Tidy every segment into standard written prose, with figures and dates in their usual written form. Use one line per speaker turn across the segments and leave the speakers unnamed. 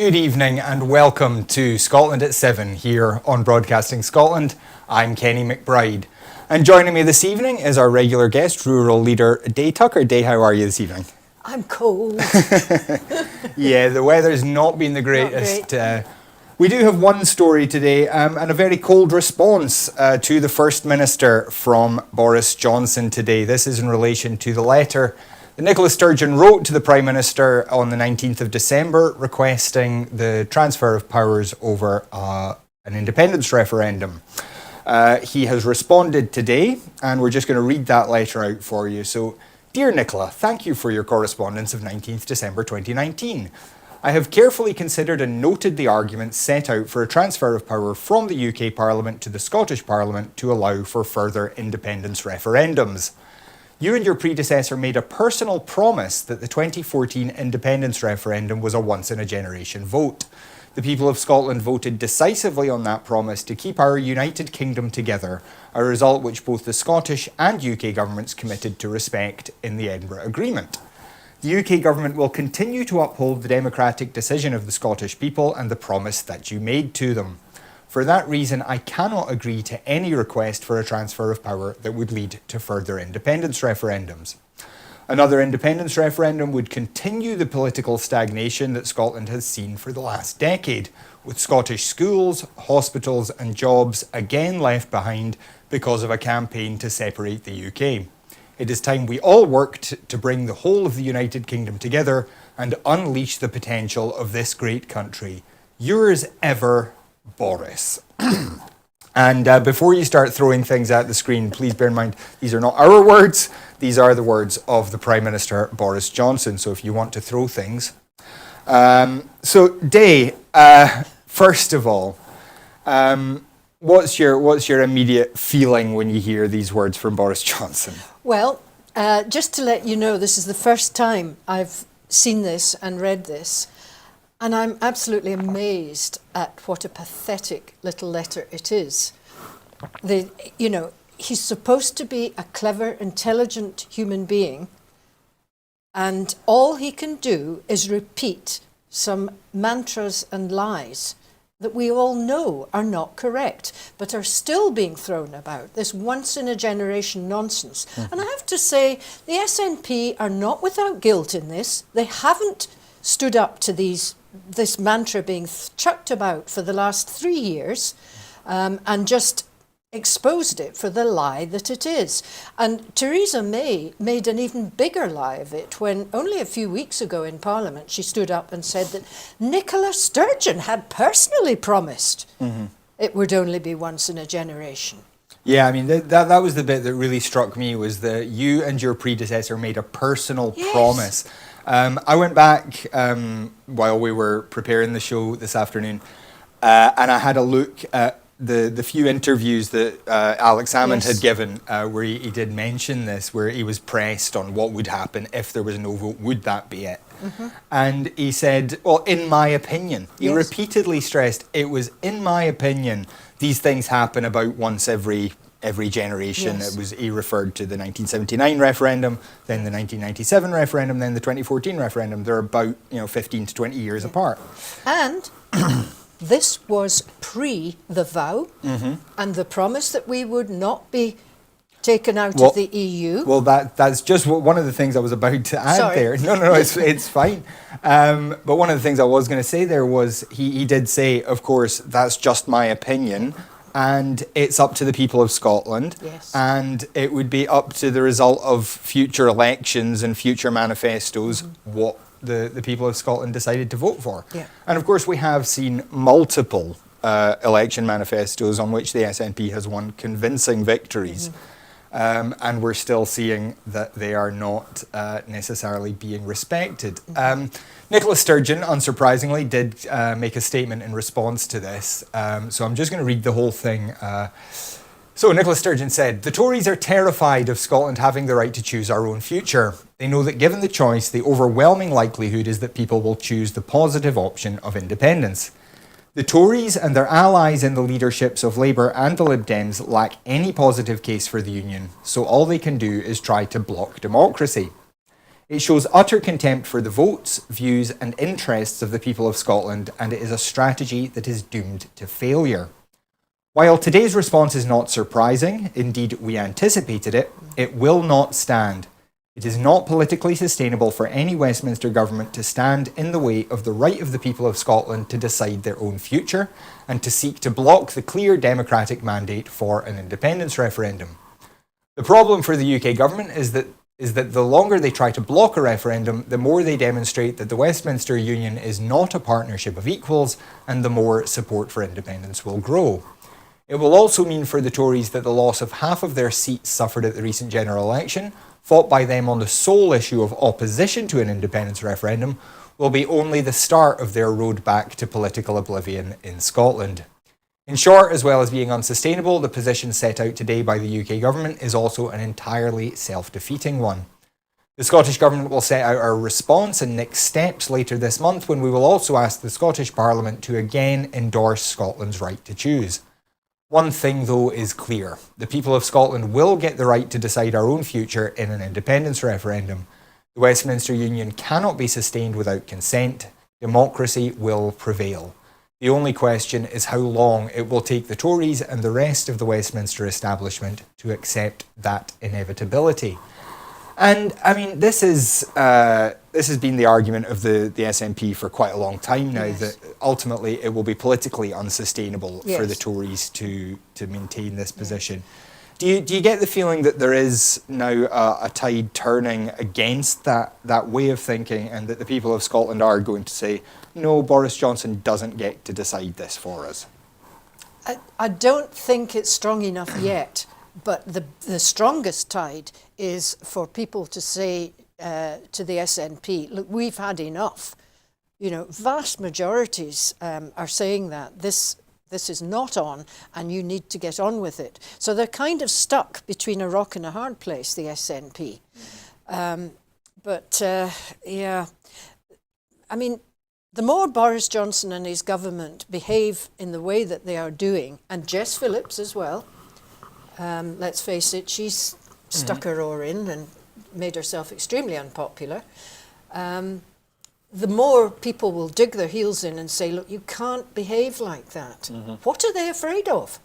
Good evening and welcome to Scotland at 7 here on Broadcasting Scotland. I'm Kenny McBride. And joining me this evening is our regular guest, rural leader Day Tucker. Day, how are you this evening?
I'm cold.
Yeah, the weather's not been the greatest. We do have one story today and a very cold response to the First Minister from Boris Johnson today. This is in relation to the letter that Nicola Sturgeon wrote to the Prime Minister on the 19th of December requesting the transfer of powers over an independence referendum. He has responded today and we're just going to read that letter out for you. So, Dear Nicola, thank you for your correspondence of 19th December 2019. I have carefully considered and noted the arguments set out for a transfer of power from the UK Parliament to the Scottish Parliament to allow for further independence referendums. You and your predecessor made a personal promise that the 2014 independence referendum was a once-in-a-generation vote. The people of Scotland voted decisively on that promise to keep our United Kingdom together, a result which both the Scottish and UK governments committed to respect in the Edinburgh Agreement. The UK government will continue to uphold the democratic decision of the Scottish people and the promise that you made to them. For that reason, I cannot agree to any request for a transfer of power that would lead to further independence referendums. Another independence referendum would continue the political stagnation that Scotland has seen for the last decade, with Scottish schools, hospitals and jobs again left behind because of a campaign to separate the UK. It is time we all worked to bring the whole of the United Kingdom together and unleash the potential of this great country. Yours ever, Boris. And before you start throwing things at the screen, please bear in mind, these are not our words. These are the words of the Prime Minister, Boris Johnson. So if you want to throw things. So, Day, first of all, what's your immediate feeling when you hear these words from Boris Johnson?
Well, just to let you know, this is the first time I've seen this and read this. And I'm absolutely amazed at what a pathetic little letter it is. He's supposed to be a clever, intelligent human being, and all he can do is repeat some mantras and lies that we all know are not correct, but are still being thrown about, this once-in-a-generation nonsense. Mm-hmm. And I have to say, the SNP are not without guilt in this. They haven't stood up to this mantra being chucked about for the last 3 years and just exposed it for the lie that it is. And Theresa May made an even bigger lie of it when only a few weeks ago in Parliament she stood up and said that Nicola Sturgeon had personally promised it would only be once in a generation.
Yeah, I mean, that was the bit that really struck me, was that you and your predecessor made a personal promise. I went back while we were preparing the show this afternoon and I had a look at the few interviews that Alex Salmond had given where he did mention this, where he was pressed on what would happen if there was no vote, would that be it? Mm-hmm. And he said, well, in my opinion, he repeatedly stressed, it was in my opinion, these things happen about once every generation. Yes. He referred to the 1979 referendum, then the 1997 referendum, then the 2014 referendum. They're about 15 to 20 years apart.
And this was pre the vow and the promise that we would not be taken out of the EU.
Well, that's just one of the things I was about to add there. No, it's fine. But one of the things I was going to say there was he did say, of course, that's just my opinion. And it's up to the people of Scotland.
Yes.
And it would be up to the result of future elections and future manifestos what the people of Scotland decided to vote for.
Yeah.
And of course we have seen multiple election manifestos on which the SNP has won convincing victories. And we're still seeing that they are not necessarily being respected. Nicola Sturgeon, unsurprisingly, did make a statement in response to this. So I'm just going to read the whole thing. So Nicola Sturgeon said, "The Tories are terrified of Scotland having the right to choose our own future. They know that given the choice, the overwhelming likelihood is that people will choose the positive option of independence. The Tories and their allies in the leaderships of Labour and the Lib Dems lack any positive case for the Union, so all they can do is try to block democracy. It shows utter contempt for the votes, views and interests of the people of Scotland, and it is a strategy that is doomed to failure. While today's response is not surprising, indeed we anticipated it, it will not stand. It is not politically sustainable for any Westminster government to stand in the way of the right of the people of Scotland to decide their own future and to seek to block the clear democratic mandate for an independence referendum. The problem for the UK government is that the longer they try to block a referendum, the more they demonstrate that the Westminster Union is not a partnership of equals, and the more support for independence will grow. It will also mean for the Tories that the loss of half of their seats suffered at the recent general election, fought by them on the sole issue of opposition to an independence referendum, will be only the start of their road back to political oblivion in Scotland. In short, as well as being unsustainable, the position set out today by the UK government is also an entirely self-defeating one. The Scottish Government will set out our response and next steps later this month, when we will also ask the Scottish Parliament to again endorse Scotland's right to choose. One thing, though, is clear. The people of Scotland will get the right to decide our own future in an independence referendum. The Westminster Union cannot be sustained without consent. Democracy will prevail. The only question is how long it will take the Tories and the rest of the Westminster establishment to accept that inevitability. And I mean, this has been the argument of the SNP for quite a long time now, yes, that ultimately it will be politically unsustainable, yes, for the Tories to maintain this position. Do you get the feeling that there is now a tide turning against that way of thinking, and that the people of Scotland are going to say, no, Boris Johnson doesn't get to decide this for us?
I don't think it's strong enough yet, but the strongest tide is for people to say to the SNP, look, we've had enough. You know, vast majorities are saying that this is not on, and you need to get on with it. So they're kind of stuck between a rock and a hard place, the SNP. Yeah, I mean, the more Boris Johnson and his government behave in the way that they are doing, and Jess Phillips as well, let's face it, she's stuck her oar in and made herself extremely unpopular. The more people will dig their heels in and say, look, you can't behave like that. Mm-hmm. What are they afraid of?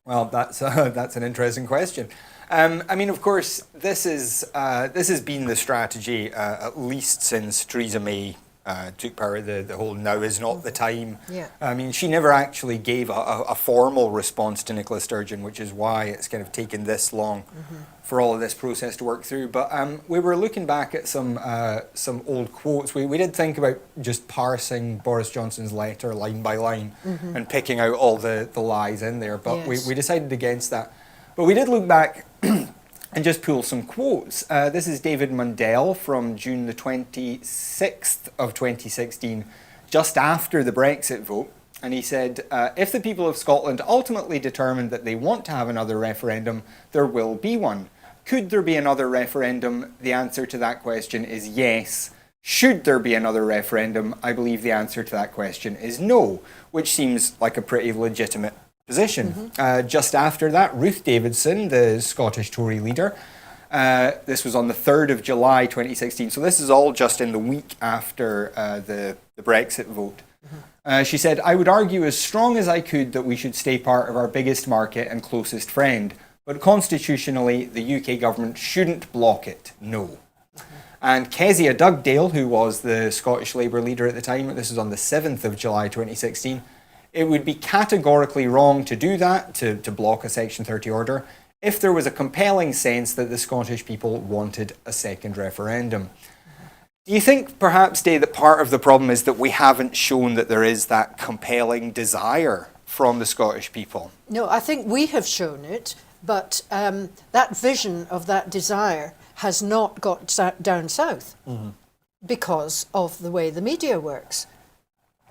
Well, that's an interesting question. I mean, of course, this has been the strategy at least since Theresa May took power. The whole now is not the time.
Yeah.
I mean, she never actually gave a formal response to Nicola Sturgeon, which is why it's kind of taken this long, mm-hmm, for all of this process to work through. But we were looking back at some old quotes. We did think about just parsing Boris Johnson's letter line by line, mm-hmm, and picking out all the lies in there, but yes, we decided against that. But we did look back and just pull some quotes. This is David Mundell from June the 26th of 2016, just after the Brexit vote. And he said, if the people of Scotland ultimately determine that they want to have another referendum, there will be one. Could there be another referendum? The answer to that question is yes. Should there be another referendum? I believe the answer to that question is no, which seems like a pretty legitimate position. Mm-hmm. Just after that, Ruth Davidson, the Scottish Tory leader, this was on the 3rd of July 2016, so this is all just in the week after the Brexit vote. Mm-hmm. She said, I would argue as strong as I could that we should stay part of our biggest market and closest friend, but constitutionally the UK government shouldn't block it, no. Mm-hmm. And Kezia Dugdale, who was the Scottish Labour leader at the time, this was on the 7th of July 2016, it would be categorically wrong to do that, to block a Section 30 order, if there was a compelling sense that the Scottish people wanted a second referendum. Do you think, perhaps, Dave, that part of the problem is that we haven't shown that there is that compelling desire from the Scottish people?
No, I think we have shown it, but that vision of that desire has not got down south, mm-hmm, because of the way the media works.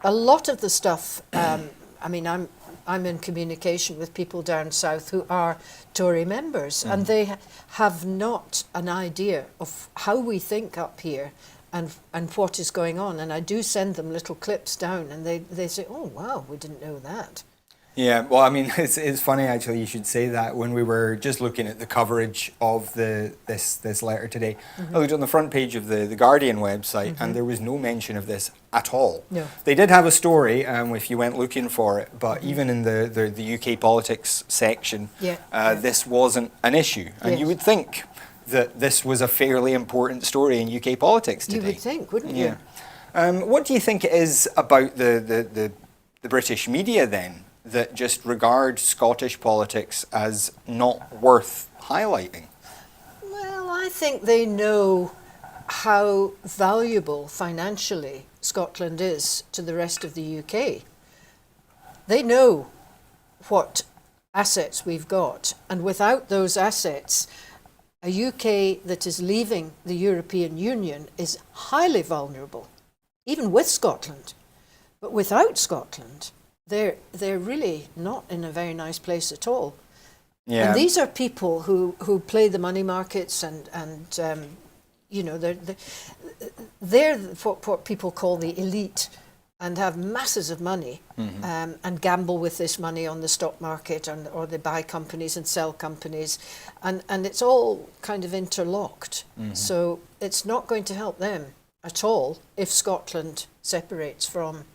A lot of the stuff, I mean, I'm in communication with people down south who are Tory members, mm-hmm, and they have not an idea of how we think up here and what is going on. And I do send them little clips down, and they say, oh, wow, we didn't know that.
Yeah, well, I mean, it's funny actually. You should say that. When we were just looking at the coverage of this letter today, I looked on the front page of the Guardian website, and there was no mention of this at all.
No.
They did have a story if you went looking for it, but even in the UK politics section, this wasn't an issue, and you would think that this was a fairly important story in UK politics today.
You would think, wouldn't you?
What do you think it is about the British media then that just regard Scottish politics as not worth highlighting?
Well, I think they know how valuable financially Scotland is to the rest of the UK. They know what assets we've got, and without those assets, a UK that is leaving the European Union is highly vulnerable, even with Scotland. But without Scotland, they're really not in a very nice place at all.
Yeah.
And these are people who play the money markets and you know, they're what people call the elite, and have masses of money and gamble with this money on the stock market, or they buy companies and sell companies, and it's all kind of interlocked. So it's not going to help them at all if Scotland separates from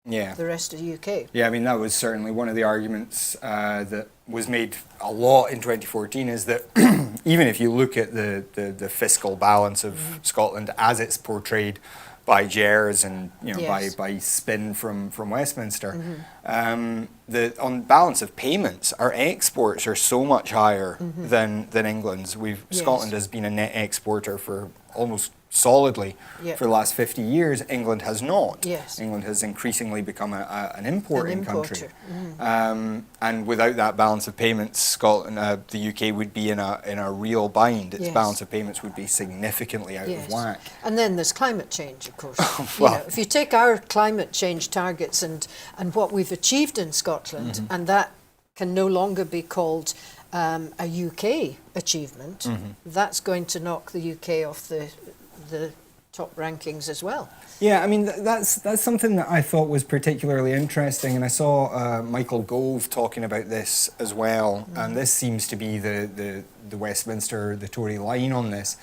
the rest of the UK.
Yeah, I mean, that was certainly one of the arguments that was made a lot in 2014, is that even if you look at the fiscal balance of Scotland as it's portrayed by Jers and by spin from Westminster, on balance of payments, our exports are so much higher than England's. Scotland has been a net exporter for almost solidly for the last 50 years. England has not. England has increasingly become an importing country. And without that balance of payments, Scotland, the UK would be in a real bind. Its balance of payments would be significantly out of whack.
And then there's climate change, of course. Well, if you take our climate change targets and what we've achieved in Scotland, and that can no longer be called a UK achievement, that's going to knock the UK off the top rankings as well.
Yeah, I mean, that's something that I thought was particularly interesting, and I saw Michael Gove talking about this as well, and this seems to be the Westminster, the Tory line on this,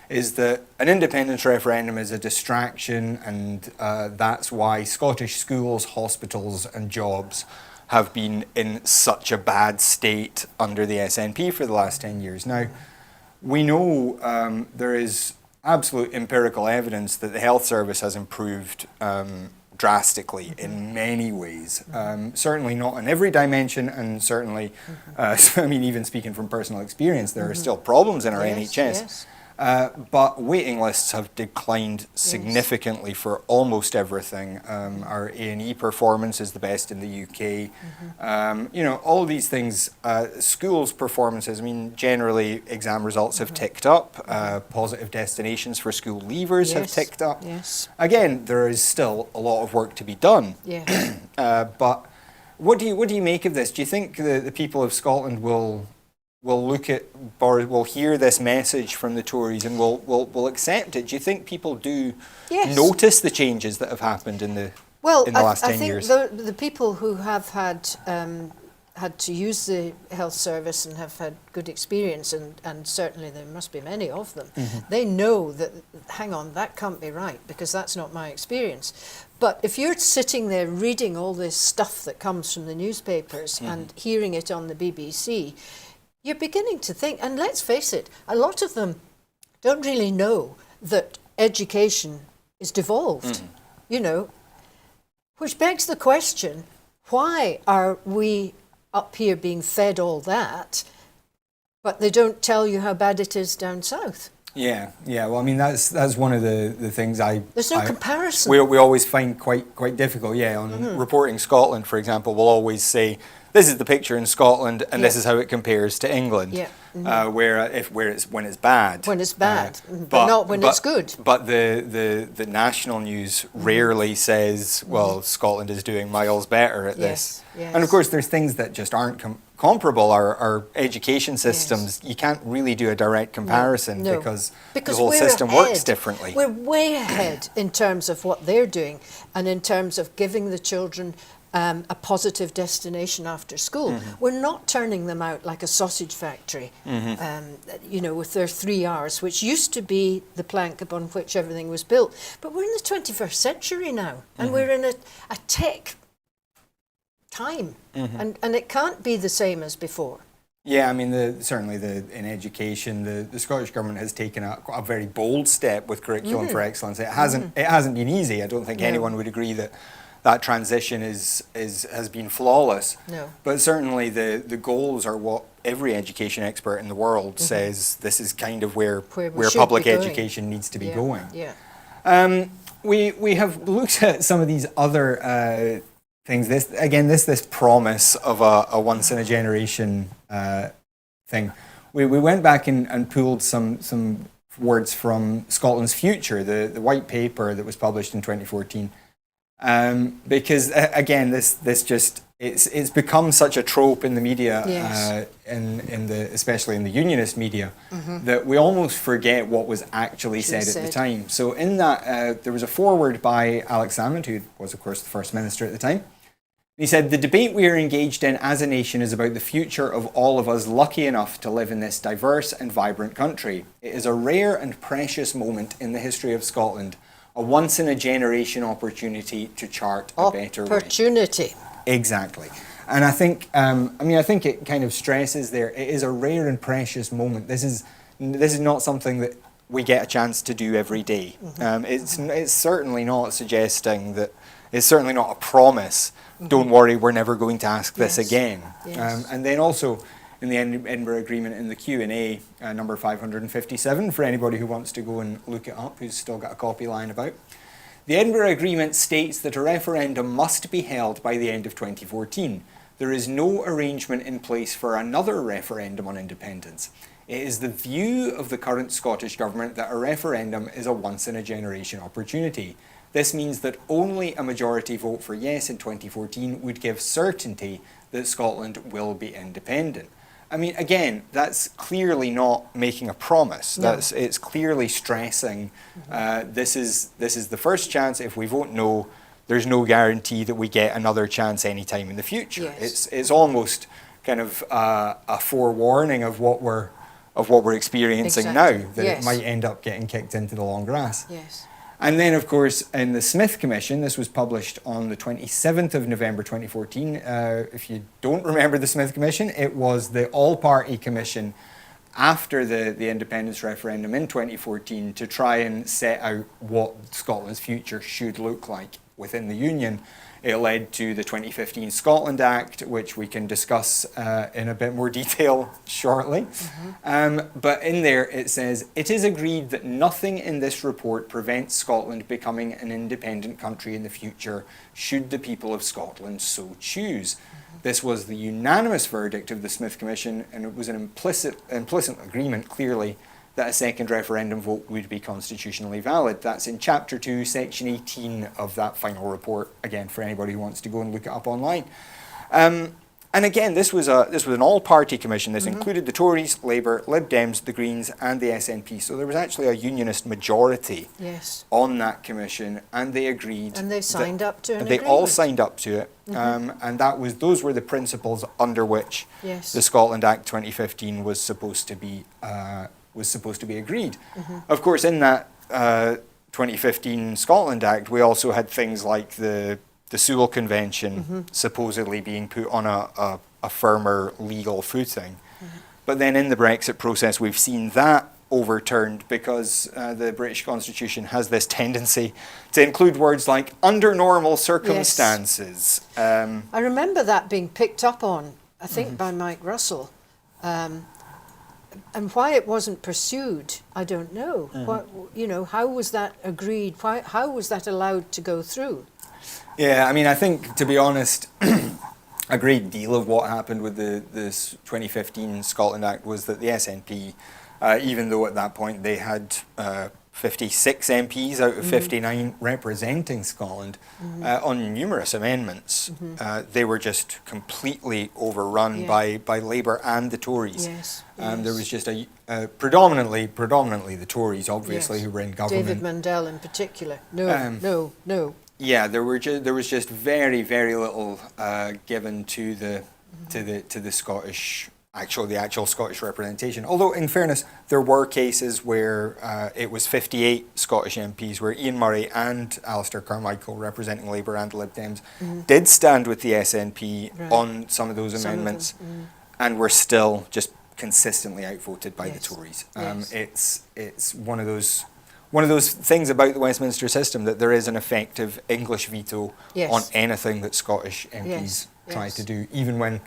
is that an independence referendum is a distraction, and that's why Scottish schools, hospitals and jobs have been in such a bad state under the SNP for the last 10 years. Now, we know there is absolute empirical evidence that the health service has improved drastically in many ways. Certainly not in every dimension, and certainly, I mean, even speaking from personal experience, there are still problems in our NHS. But waiting lists have declined significantly for almost everything. Our A&E performance is the best in the UK. You know, all these things, schools' performances, I mean, generally exam results have ticked up. Positive destinations for school leavers have ticked up. Again, there is still a lot of work to be done. But what do you make of this? Do you think the people of Scotland will look at, or will hear this message from the Tories and will accept it? Do you think people do notice the changes that have happened in the last 10 years?
Well, I think the people who have had to use the health service and have had good experience, and certainly there must be many of them, they know that, hang on, that can't be right, because that's not my experience. But if you're sitting there reading all this stuff that comes from the newspapers and hearing it on the BBC, you're beginning to think, and let's face it, a lot of them don't really know that education is devolved, you know, which begs the question, why are we up here being fed all that, but they don't tell you how bad it is down south? Yeah.
Well, I mean, that's one of the things
there's no comparison.
We always find quite difficult. On Reporting Scotland, for example, we'll always say, this is the picture in Scotland, and this is how it compares to England. When it's bad.
When it's bad, but not when it's good.
But the national news rarely says, well, Scotland is doing miles better at this. And of course, there's things that just aren't comparable. Our education systems, you can't really do a direct comparison because the whole system works differently.
We're way ahead in terms of what they're doing, and in terms of giving the children a positive destination after school. We're not turning them out like a sausage factory, with their 3 R's, which used to be the plank upon which everything was built. But we're in the 21st century now, and we're in a tech time, and it can't be the same as before.
Yeah, I mean, certainly in education, the Scottish Government has taken a very bold step with Curriculum for Excellence. It hasn't been easy. I don't think anyone would agree that transition has been flawless.
No.
But certainly the goals are what every education expert in the world says this is kind of where public education needs to be going.
Yeah.
We have looked at some of these other things. This promise of a once in a generation thing. We went back and pulled some words from Scotland's Future, the white paper that was published in 2014. Because again, this just it's become such a trope in the media,
Yes.
Especially in the unionist media, that we almost forget what was actually said at the time. So in that, there was a foreword by Alex Salmond, who was of course the First Minister at the time. He said, "The debate we are engaged in as a nation is about the future of all of us lucky enough to live in this diverse and vibrant country. It is a rare and precious moment in the history of Scotland, a once-in-a-generation opportunity to chart a better way."
Opportunity.
Exactly. And I think, I think it kind of stresses there, it is a rare and precious moment. This is not something that we get a chance to do every day. It's certainly not suggesting that, it's certainly not a promise, don't worry, we're never going to ask this again.
Yes.
And then also, in the Edinburgh Agreement, in the Q&A, number 557, for anybody who wants to go and look it up, who's still got a copy lying about. The Edinburgh Agreement states that a referendum must be held by the end of 2014. There is no arrangement in place for another referendum on independence. It is the view of the current Scottish Government that a referendum is a once-in-a-generation opportunity. This means that only a majority vote for yes in 2014 would give certainty that Scotland will be independent. I mean, again, that's clearly not making a promise.
No.
It's clearly stressing this is the first chance. If we vote no, there's no guarantee that we get another chance anytime in the future.
Yes.
It's almost kind of a forewarning of what we're experiencing
Exactly.
now, that it might end up getting kicked into the long grass.
Yes.
And then, of course, in the Smith Commission, this was published on the 27th of November 2014. If you don't remember the Smith Commission, it was the all-party commission after the independence referendum in 2014 to try and set out what Scotland's future should look like within the Union. It led to the 2015 Scotland Act, which we can discuss in a bit more detail shortly. But in there it says, "It is agreed that nothing in this report prevents Scotland becoming an independent country in the future, should the people of Scotland so choose." This was the unanimous verdict of the Smith Commission, and it was an implicit agreement, clearly, that a second referendum vote would be constitutionally valid. That's in Chapter 2, Section 18 of that final report, again, for anybody who wants to go and look it up online. And again, this was an all-party commission. This included the Tories, Labour, Lib Dems, the Greens, and the SNP. So there was actually a unionist majority on that commission, and they agreed.
And they signed up to an
They
agreement.
all signed up to it, and those were the principles under which
Yes.
the Scotland Act 2015 was supposed to be agreed. Of course, in that 2015 Scotland Act, we also had things like the Sewell Convention supposedly being put on a firmer legal footing. But then in the Brexit process, we've seen that overturned because the British Constitution has this tendency to include words like "under normal circumstances."
I remember that being picked up on, I think, by Mike Russell. And why it wasn't pursued, I don't know. How was that agreed? How was that allowed to go through?
Yeah, I mean, I think, to be honest, a great deal of what happened with this 2015 Scotland Act was that the SNP, even though at that point they had 56 MPs out of 59 representing Scotland on numerous amendments, they were just completely overrun by Labour and the Tories. There was just predominantly the Tories, obviously, who were in government.
David Mundell in particular. No.
Yeah, there was just very, very little given to the Scottish the actual Scottish representation. Although, in fairness, there were cases where it was 58 Scottish MPs, where Ian Murray and Alistair Carmichael, representing Labour and the Lib Dems, did stand with the SNP on some of those amendments, and were still just consistently outvoted by the Tories. It's one of those things about the Westminster system, that there is an effective English veto on anything that Scottish MPs try to do, even when,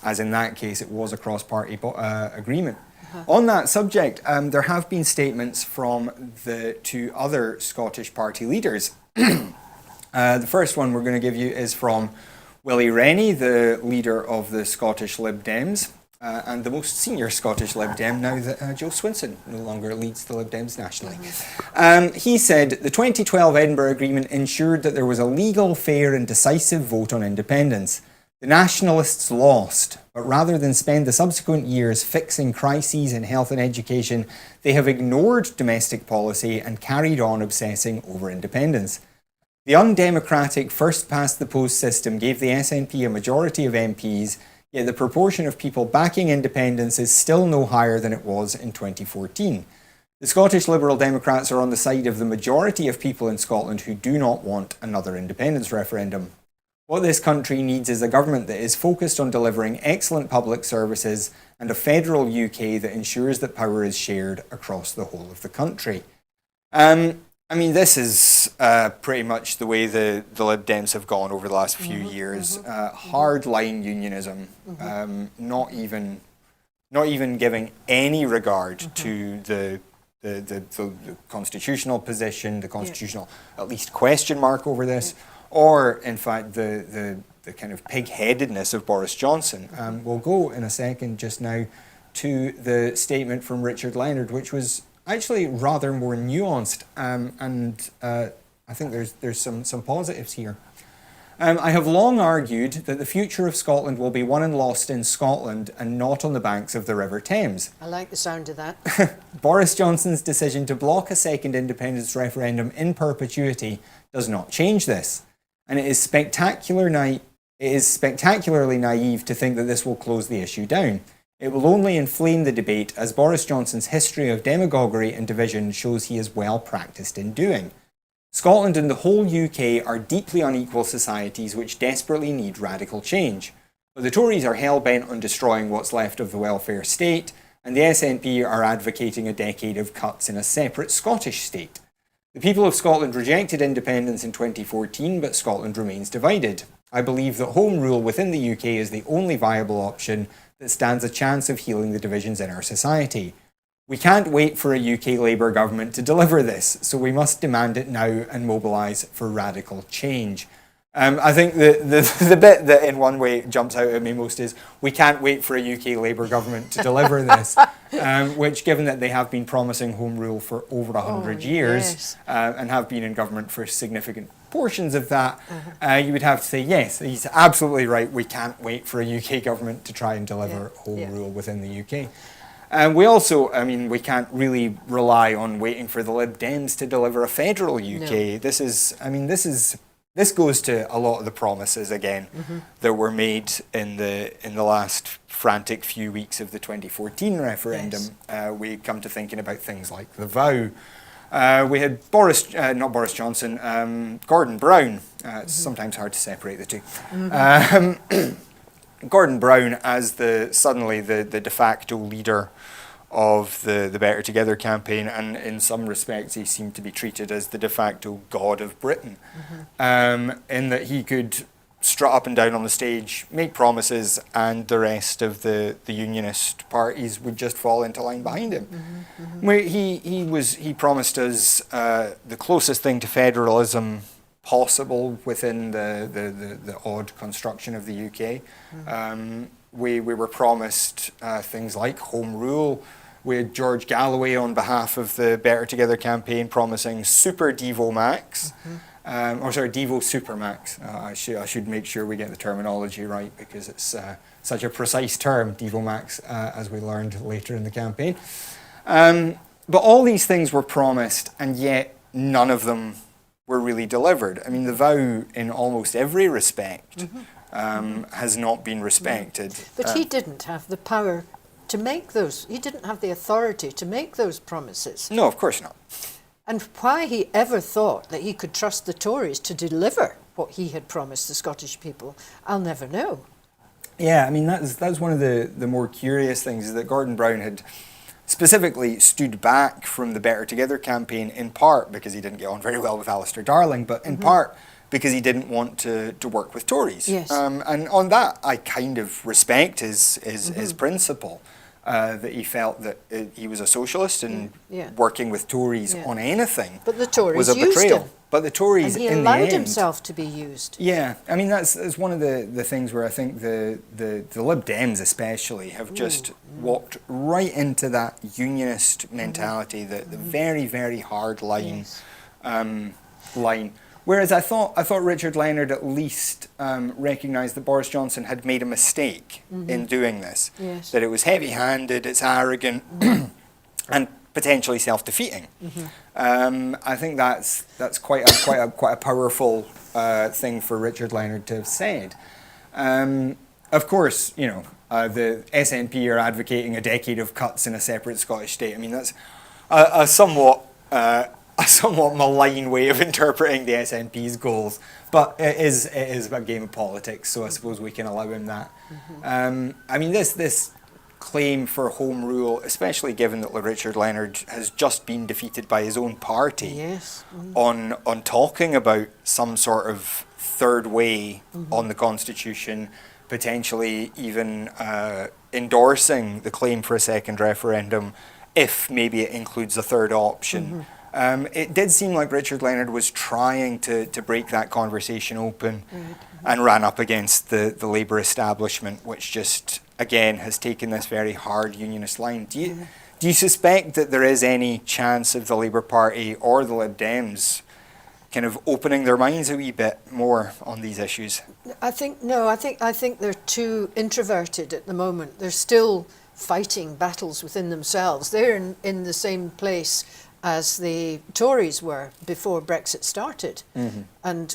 as in that case, it was a cross-party agreement. On that subject, there have been statements from the two other Scottish party leaders. The first one we're going to give you is from Willie Rennie, the leader of the Scottish Lib Dems, and the most senior Scottish Lib Dem now that Jo Swinson no longer leads the Lib Dems nationally. He said, the 2012 Edinburgh Agreement ensured that there was a legal, fair and decisive vote on independence. The Nationalists lost, but rather than spend the subsequent years fixing crises in health and education, they have ignored domestic policy and carried on obsessing over independence. The undemocratic first-past-the-post system gave the SNP a majority of MPs, yet the proportion of people backing independence is still no higher than it was in 2014. The Scottish Liberal Democrats are on the side of the majority of people in Scotland who do not want another independence referendum. What this country needs is a government that is focused on delivering excellent public services and a federal UK that ensures that power is shared across the whole of the country. This is pretty much the way the Lib Dems have gone over the last few years. Hardline unionism, not even giving any regard to the constitutional position, the constitutional at least question mark over this. Or, in fact, the kind of pig-headedness of Boris Johnson. We'll go in a second just now to the statement from Richard Leonard, which was actually rather more nuanced, and I think there's some positives here. I have long argued that the future of Scotland will be won and lost in Scotland and not on the banks of the River Thames.
I like the sound of that.
Boris Johnson's decision to block a second independence referendum in perpetuity does not change this. And it is spectacularly naive to think that this will close the issue down. It will only inflame the debate, as Boris Johnson's history of demagoguery and division shows he is well practiced in doing. Scotland and the whole UK are deeply unequal societies which desperately need radical change. But the Tories are hell-bent on destroying what's left of the welfare state, and the SNP are advocating a decade of cuts in a separate Scottish state. The people of Scotland rejected independence in 2014, but Scotland remains divided. I believe that Home Rule within the UK is the only viable option that stands a chance of healing the divisions in our society. We can't wait for a UK Labour government to deliver this, so we must demand it now and mobilise for radical change. I think the bit that in one way jumps out at me most is, we can't wait for a UK Labour government to deliver this, which, given that they have been promising Home Rule for over 100 years and have been in government for significant portions of that, you would have to say, yes, he's absolutely right, we can't wait for a UK government to try and deliver Home Rule within the UK. We also, we can't really rely on waiting for the Lib Dems to deliver a federal UK. No. This goes to a lot of the promises again that were made in the last frantic few weeks of the 2014 referendum. Yes. We come to thinking about things like the vow. We had Gordon Brown. It's sometimes hard to separate the two. Gordon Brown as suddenly the de facto leader of the Better Together campaign, and in some respects he seemed to be treated as the de facto god of Britain, in that he could strut up and down on the stage, make promises, and the rest of the unionist parties would just fall into line behind him. He promised us the closest thing to federalism possible within the odd construction of the UK. We were promised things like Home Rule. We had George Galloway on behalf of the Better Together campaign promising Super Devo Max, Devo Super Max. I should make sure we get the terminology right because it's such a precise term, Devo Max, as we learned later in the campaign. But all these things were promised, and yet none of them were really delivered. I mean, the vow in almost every respect has not been respected.
But he didn't have the power to make those, he didn't have the authority to make those promises.
No, of course not.
And why he ever thought that he could trust the Tories to deliver what he had promised the Scottish people, I'll never know.
Yeah, I mean, that's one of the more curious things, is that Gordon Brown had specifically stood back from the Better Together campaign, in part because he didn't get on very well with Alistair Darling, but in part because he didn't want to work with Tories.
Yes.
And on that, I kind of respect his principle, that he felt that he was a socialist, and working with Tories on anything
but the Tories
was a
used
betrayal.
him.
But the Tories,
and he
in
allowed
the end,
himself to be used.
Yeah, I mean, that's one of the things where I think the Lib Dems especially have just walked right into that unionist mentality, the very, very hard line. Line. Whereas I thought Richard Leonard at least recognised that Boris Johnson had made a mistake in doing this.
Yes.
That it was heavy-handed, it's arrogant, and potentially self-defeating. I think that's quite a powerful thing for Richard Leonard to have said. Of course, you know, the SNP are advocating a decade of cuts in a separate Scottish state. I mean, that's a somewhat malign way of interpreting the SNP's goals, but it is a game of politics, so I suppose we can allow him that. I mean, this claim for home rule, especially given that Richard Leonard has just been defeated by his own party on talking about some sort of third way on the Constitution, potentially even endorsing the claim for a second referendum, if maybe it includes a third option. It did seem like Richard Leonard was trying to break that conversation open and ran up against the Labour establishment, which just, again, has taken this very hard unionist line. Do you suspect that there is any chance of the Labour Party or the Lib Dems kind of opening their minds a wee bit more on these issues?
I think they're too introverted at the moment. They're still fighting battles within themselves. They're in the same place as the Tories were before Brexit started. And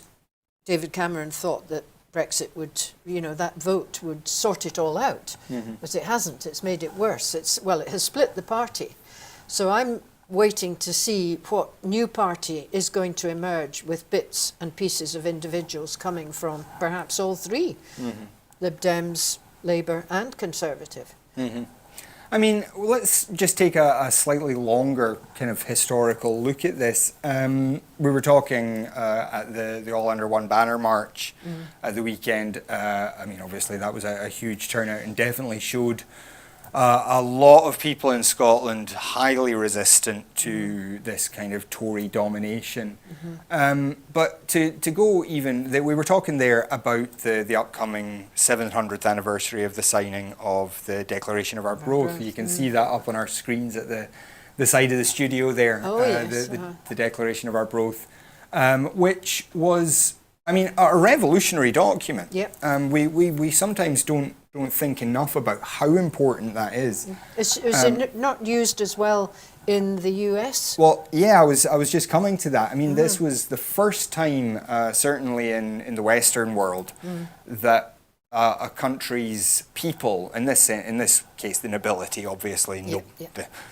David Cameron thought that Brexit would, that vote would sort it all out. But it hasn't. It's made it worse. It has split the party. So I'm waiting to see what new party is going to emerge with bits and pieces of individuals coming from perhaps all three, Lib Dems, Labour and Conservative.
I mean, let's just take a slightly longer kind of historical look at this. We were talking at the All Under One Banner March at the weekend. I mean, obviously that was a huge turnout and definitely showed a lot of people in Scotland highly resistant to this kind of Tory domination. But to go even, we were talking there about the upcoming 700th anniversary of the signing of the Declaration of Arbroath. You can see that up on our screens at the side of the studio there.
Oh, yes.
The Declaration of Arbroath, which was, I mean, a revolutionary document. We sometimes don't think enough about how important that is.
Is it not used as well in the US?
Well, yeah, I was just coming to that. I mean, this was the first time, certainly in the Western world, that a country's people, in this case, the nobility, obviously,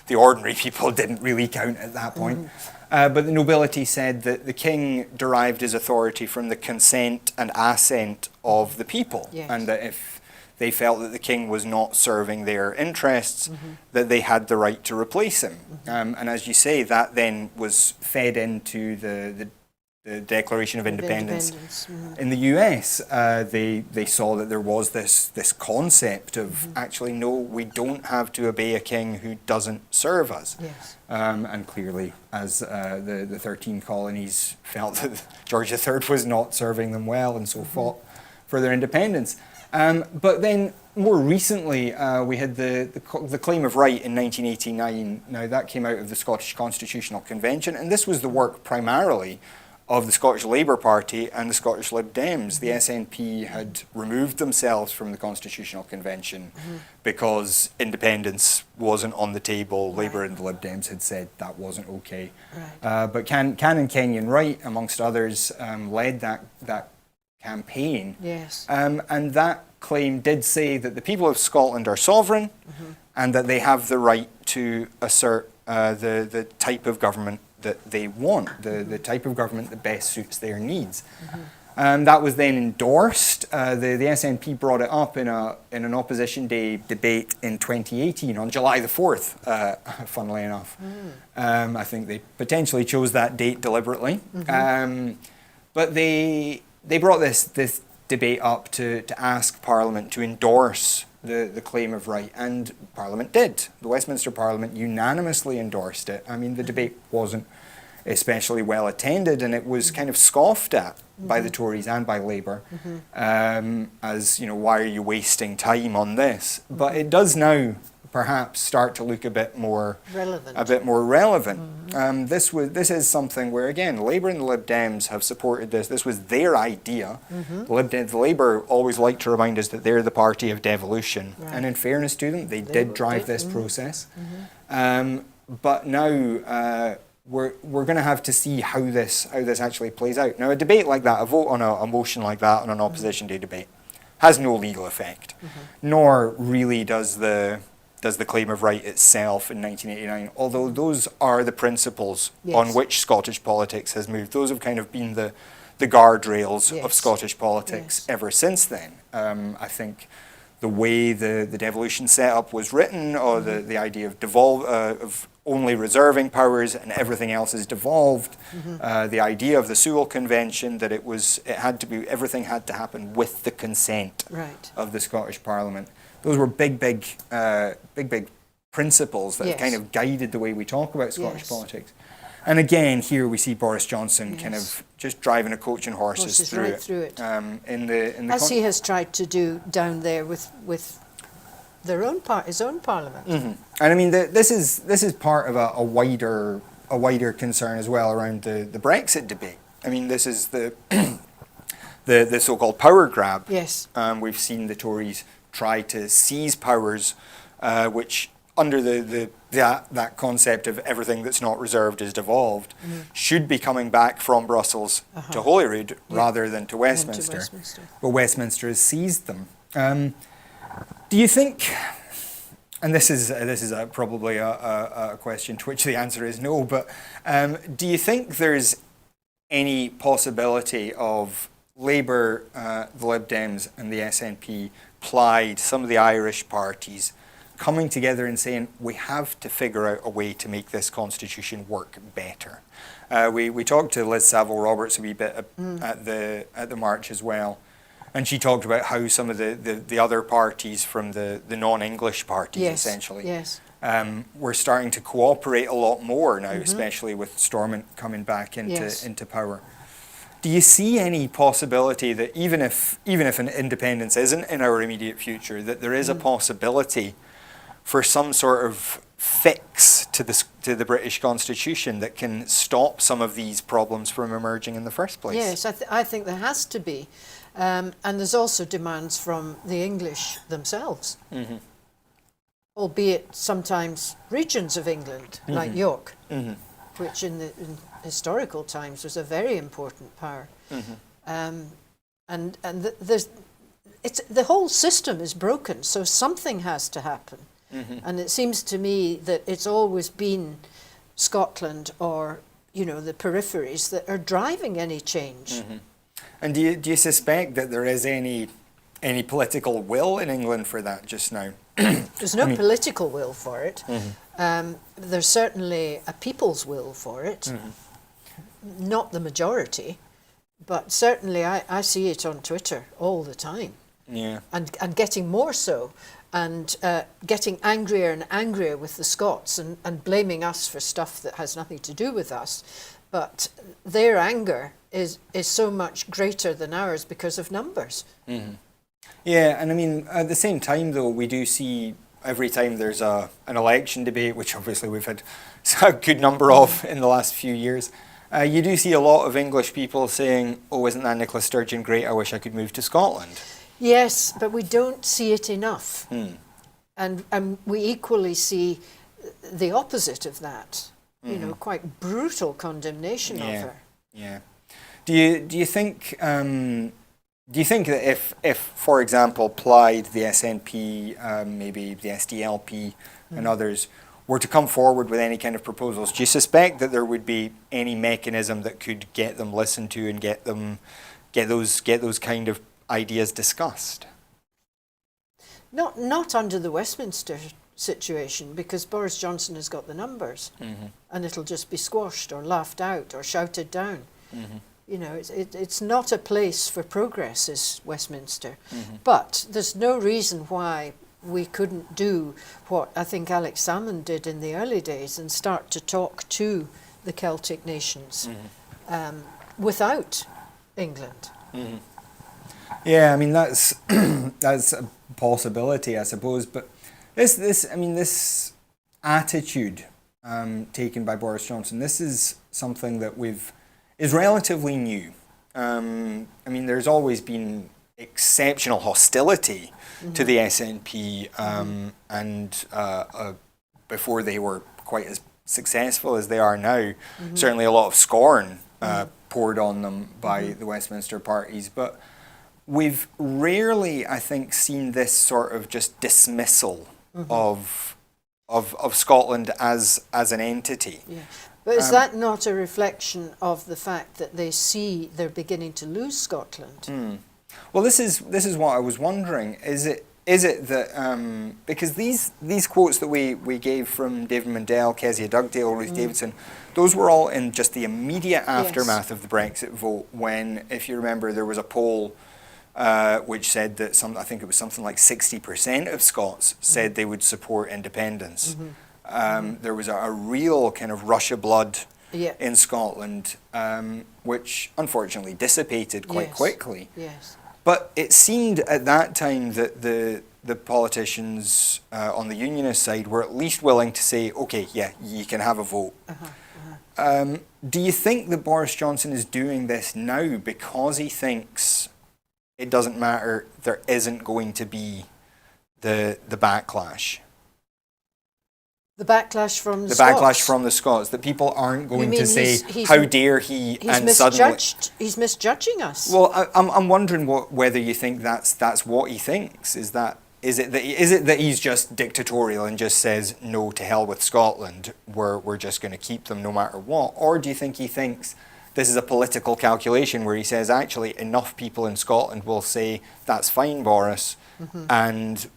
the ordinary people didn't really count at that point. But the nobility said that the king derived his authority from the consent and assent of the people, and that if they felt that the king was not serving their interests, that they had the right to replace him. And as you say, that then was fed into the Declaration of Independence. In the US, they saw that there was this concept of actually, no, we don't have to obey a king who doesn't serve us. And clearly, as the 13 colonies felt that George III was not serving them well, and so fought for their independence. But then more recently, we had the Claim of Right in 1989. Now that came out of the Scottish Constitutional Convention, and this was the work primarily of the Scottish Labour Party and the Scottish Lib Dems. The SNP had removed themselves from the Constitutional Convention because independence wasn't on the table. Labour and the Lib Dems had said that wasn't okay. But Canon Kenyon Wright, amongst others, led that campaign.
Yes.
And that claim did say that the people of Scotland are sovereign and that they have the right to assert the type of government that they want, the type of government that best suits their needs. That was then endorsed. The SNP brought it up in an Opposition Day debate in 2018 on July the 4th, funnily enough. I think they potentially chose that date deliberately. But they brought this debate up to ask Parliament to endorse the claim of right, and Parliament did. The Westminster Parliament unanimously endorsed it. I mean, the debate wasn't especially well attended, and it was kind of scoffed at by the Tories and by Labour as, you know, why are you wasting time on this? But it does now perhaps start to look a bit more relevant. This is something where, again, Labour and the Lib Dems have supported this. This was their idea. The Labour always like to remind us that they're the party of devolution, and in fairness to them, they did drive this process. But now we're going to have to see how this actually plays out. Now, a debate like that, a vote on a motion like that on an Opposition Day debate, has no legal effect, nor really does the claim of right itself in 1989, although those are the principles on which Scottish politics has moved. Those have kind of been the guardrails of Scottish politics ever since then. I think the way the devolution setup was written, or the idea of only reserving powers and everything else is devolved, the idea of the Sewell Convention, that everything had to happen with the consent of the Scottish Parliament. Those were big principles that have kind of guided the way we talk about Scottish politics. And again, here we see Boris Johnson kind of just driving a coach and horses through it.
As he has tried to do down there with his own parliament.
And I mean, this is part of a wider concern as well around the Brexit debate. I mean, this is the so-called power grab.
Yes.
We've seen the Tories try to seize powers, which under that concept of everything that's not reserved is devolved, should be coming back from Brussels to Holyrood rather than to Westminster. But Westminster has seized them. Do you think, and this is probably a question to which the answer is no, but do you think there's any possibility of Labour, the Lib Dems and the SNP, Plaid, some of the Irish parties, coming together and saying, we have to figure out a way to make this constitution work better? We talked to Liz Saville-Roberts a wee bit at the march as well, and she talked about how some of the other parties from the non-English parties, essentially, we're starting to cooperate a lot more now, especially with Stormont coming back into power. Do you see any possibility that even if an independence isn't in our immediate future, that there is a possibility for some sort of fix to the British Constitution that can stop some of these problems from emerging in the first place?
Yes, I think there has to be. And there's also demands from the English themselves, albeit sometimes regions of England, like York, which in historical times was a very important power. And the whole system is broken, so something has to happen. And it seems to me that it's always been Scotland or, you know, the peripheries that are driving any change.
And do you suspect that there is any political will in England for that just now?
There's no political will for it. There's certainly a people's will for it. Not the majority, but certainly I see it on Twitter all the time. And getting more so, and getting angrier and angrier with the Scots and blaming us for stuff that has nothing to do with us. But their anger is so much greater than ours because of numbers.
Yeah, and I mean, at the same time, though, we do see every time there's an election debate, which obviously we've had a good number of in the last few years, You do see a lot of English people saying, oh, isn't that Nicola Sturgeon great? I wish I could move to Scotland.
Yes, but we don't see it enough.
Hmm.
And we equally see the opposite of that, you know, quite brutal condemnation of her.
Yeah. Do you think that if for example, Plaid, the SNP, maybe the SDLP and others were to come forward with any kind of proposals, do you suspect that there would be any mechanism that could get them listened to and get those kind of ideas discussed?
Not under the Westminster situation, because Boris Johnson has got the numbers, and it'll just be squashed or laughed out or shouted down. You know, it's not a place for progress, is Westminster. But there's no reason why we couldn't do what I think Alex Salmond did in the early days and start to talk to the Celtic nations without England.
Yeah, I mean that's that's a possibility, I suppose. But this attitude taken by Boris Johnson, this is something that is relatively new. I mean, there's always been exceptional hostility to the SNP, and before they were quite as successful as they are now, certainly a lot of scorn poured on them by the Westminster parties. But we've rarely, I think, seen this sort of just dismissal of Scotland as an entity.
Yeah. But is that not a reflection of the fact that they see they're beginning to lose Scotland?
Well, this is what I was wondering. Is it that because these quotes that we gave from David Mundell, Kezia Dugdale, Ruth Davidson, those were all in just the immediate aftermath of the Brexit vote, when, if you remember, there was a poll which said that I think it was something like 60% of Scots said they would support independence. There was a real kind of rush of blood in Scotland, which unfortunately dissipated quite quickly.
Yes.
But it seemed at that time that the politicians on the unionist side were at least willing to say, okay, yeah, you can have a vote. Do you think that Boris Johnson is doing this now because he thinks it doesn't matter, there isn't going to be the backlash?
The backlash from the
the
Scots.
backlash from the Scots, that people aren't going to say,
he's
how dare he, and suddenly...
He's misjudging us.
Well, I'm wondering whether you think that's what he thinks. Is it that he's just dictatorial and just says, no, to hell with Scotland, we're just going to keep them no matter what? Or do you think he thinks this is a political calculation where he says, actually, enough people in Scotland will say, that's fine, Boris, and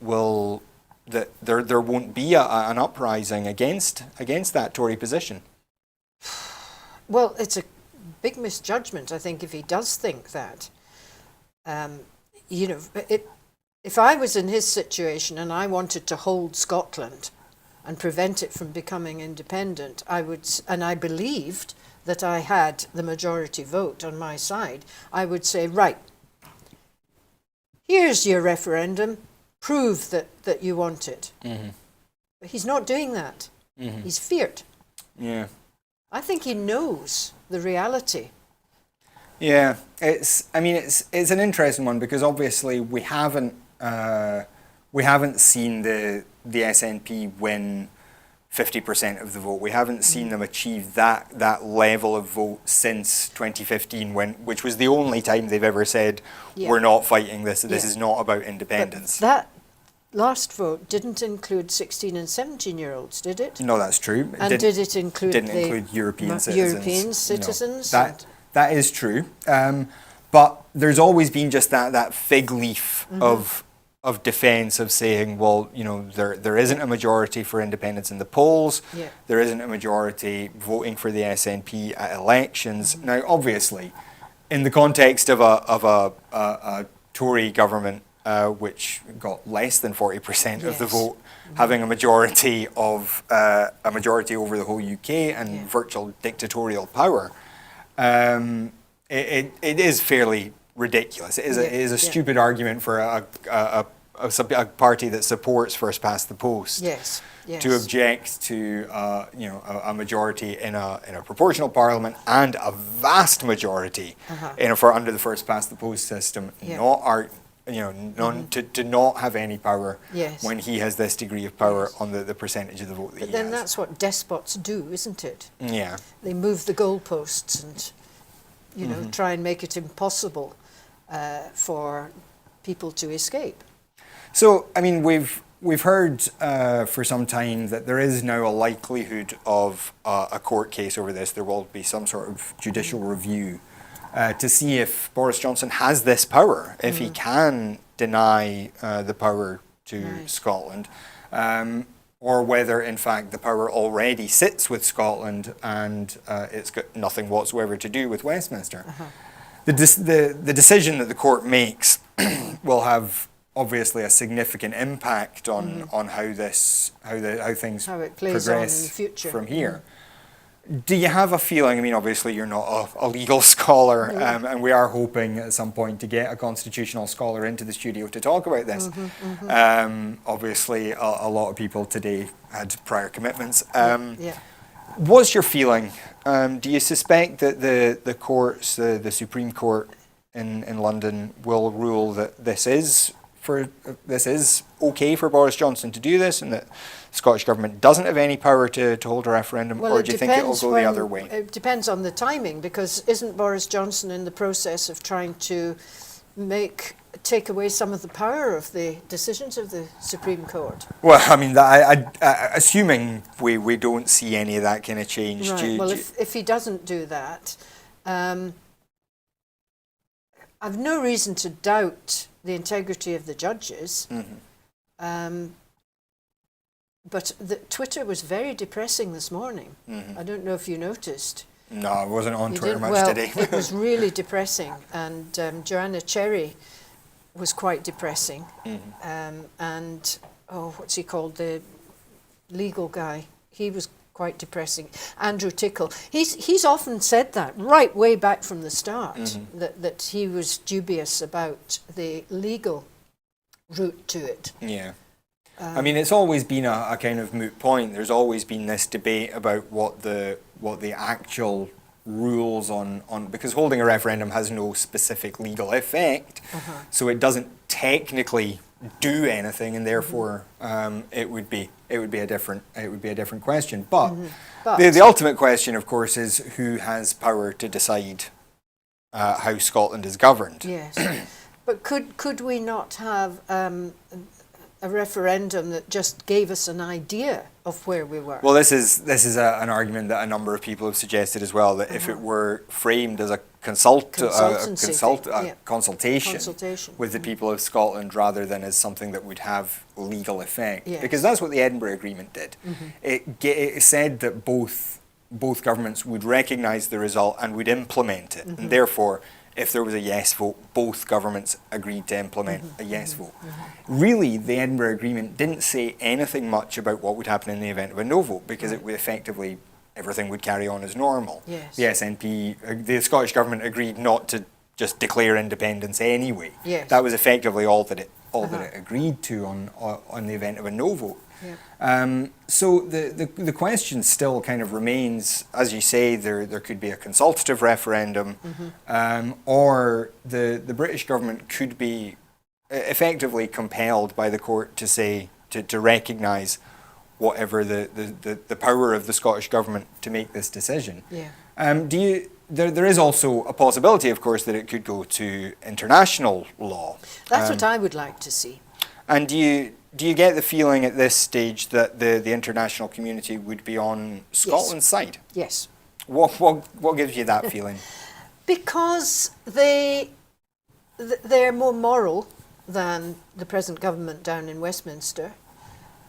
that there won't be an uprising against that Tory position?
Well, it's a big misjudgment, I think, if he does think that. You know, if I was in his situation and I wanted to hold Scotland and prevent it from becoming independent, and I believed that I had the majority vote on my side, I would say, right, here's your referendum, prove that you want it. But he's not doing that. He's feared. Yeah. I think he knows the reality.
Yeah, it's an interesting one, because obviously we haven't seen the SNP win 50% of the vote. We haven't seen them achieve that level of vote since 2015, which was the only time they've ever said, we're not fighting this. This is not about independence.
But that last vote didn't include 16 and 17-year-olds, did it?
No, that's true.
And did it include
didn't include European citizens?
European citizens?
No. That is true. But there's always been just that fig leaf of defence, of saying, well, you know, there isn't a majority for independence in the polls. There isn't a majority voting for the SNP at elections. Now, obviously, in the context of a Tory government, which got less than 40% of the vote, having a majority over the whole UK and virtual dictatorial power, it is fairly ridiculous. It is a stupid argument for a a party that supports first past the post.
Yes. Yes.
To object to a majority in a proportional parliament and a vast majority for under the first past the post system, to not have any power when he has this degree of power on the percentage of the vote that he has.
But then that's what despots do, isn't it?
Yeah.
They move the goalposts and try and make it impossible for people to escape.
So, I mean, we've heard for some time that there is now a likelihood of a court case over this. There will be some sort of judicial review to see if Boris Johnson has this power, if he can deny the power to Scotland, or whether, in fact, the power already sits with Scotland and it's got nothing whatsoever to do with Westminster. The decision that the court makes will have obviously a significant impact on how things progress from here. Do you have a feeling? I mean, obviously you're not a legal scholar, and we are hoping at some point to get a constitutional scholar into the studio to talk about this. Obviously, a lot of people today had prior commitments. What's your feeling? Do you suspect that the courts, the Supreme Court in London, will rule that this is okay for Boris Johnson to do this, and that the Scottish Government doesn't have any power to hold a referendum, or do you think it will go the other way?
It depends on the timing, because isn't Boris Johnson in the process of trying to take away some of the power of the decisions of the Supreme Court?
Well, I mean, assuming we don't see any of that kind of change.
Right. If he doesn't do that, I've no reason to doubt the integrity of the judges. But Twitter was very depressing this morning. I don't know if you noticed.
No, I wasn't on Twitter much today.
It was really depressing, and Joanna Cherry was quite depressing. And what's he called, the legal guy? He was quite depressing. Andrew Tickle. He's often said that right way back from the start, that he was dubious about the legal route to it.
Yeah. I mean, it's always been a kind of moot point. There's always been this debate about what the actual rules on because holding a referendum has no specific legal effect, so it doesn't technically do anything, and therefore it would be a different question. But the ultimate question, of course, is who has power to decide how Scotland is governed.
Yes, but could we not have a referendum that just gave us an idea of where we were?
Well, this is an argument that a number of people have suggested as well, that if it were framed as a consultation with the people of Scotland rather than as something that would have legal effect, because that's what the Edinburgh Agreement did. It said that both governments would recognise the result and would implement it, and therefore, if there was a yes vote, both governments agreed to implement a yes vote. Really, the Edinburgh Agreement didn't say anything much about what would happen in the event of a no vote, because it would effectively, everything would carry on as normal.
Yes.
The SNP, the Scottish Government agreed not to just declare independence anyway.
Yes.
That was effectively all that it agreed to on the event of a no vote. So the question still kind of remains, as you say, there could be a consultative referendum, or the British government could be effectively compelled by the court to say, to recognise whatever the power of the Scottish government to make this decision. There is also a possibility, of course, that it could go to international law.
That's what I would like to see.
And do you get the feeling at this stage that the international community would be on Scotland's side?
Yes.
What gives you that feeling?
Because they're more moral than the present government down in Westminster.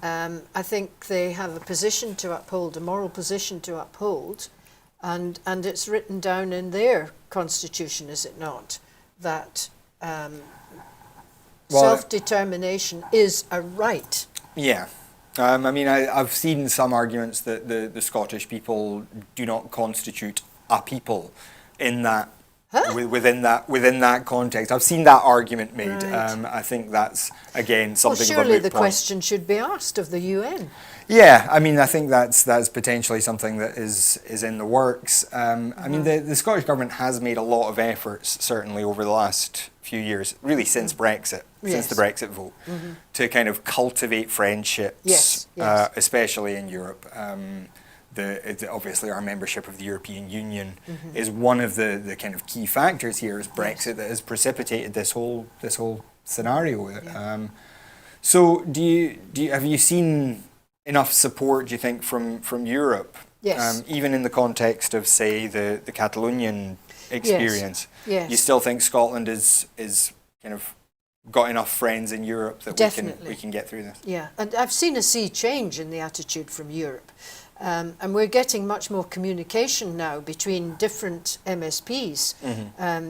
I think they have a position to uphold, a moral position to uphold, and it's written down in their constitution, is it not, that self-determination is a right.
Yeah. I mean, I've seen some arguments that the Scottish people do not constitute a people, in that within that context. I've seen that argument made.
Right.
I think that's again
Well,
something of a
surely
moot
the
point.
question should be asked of the UN.
Yeah, I mean, I think that's potentially something that is in the works. I mean, the Scottish Government has made a lot of efforts, certainly over the last few years, really since Brexit, since the Brexit vote, to kind of cultivate friendships,
Yes, yes.
especially in Europe. Obviously, our membership of the European Union is one of the kind of key factors here, is Brexit, that has precipitated this whole scenario.
Yeah.
So, have you seen enough support, do you think, from Europe?
Yes.
Even in the context of, say, the Catalonian experience.
Yes.
You still think Scotland is kind of got enough friends in Europe that we can get through this?
Yeah, and I've seen a sea change in the attitude from Europe. And we're getting much more communication now between different MSPs,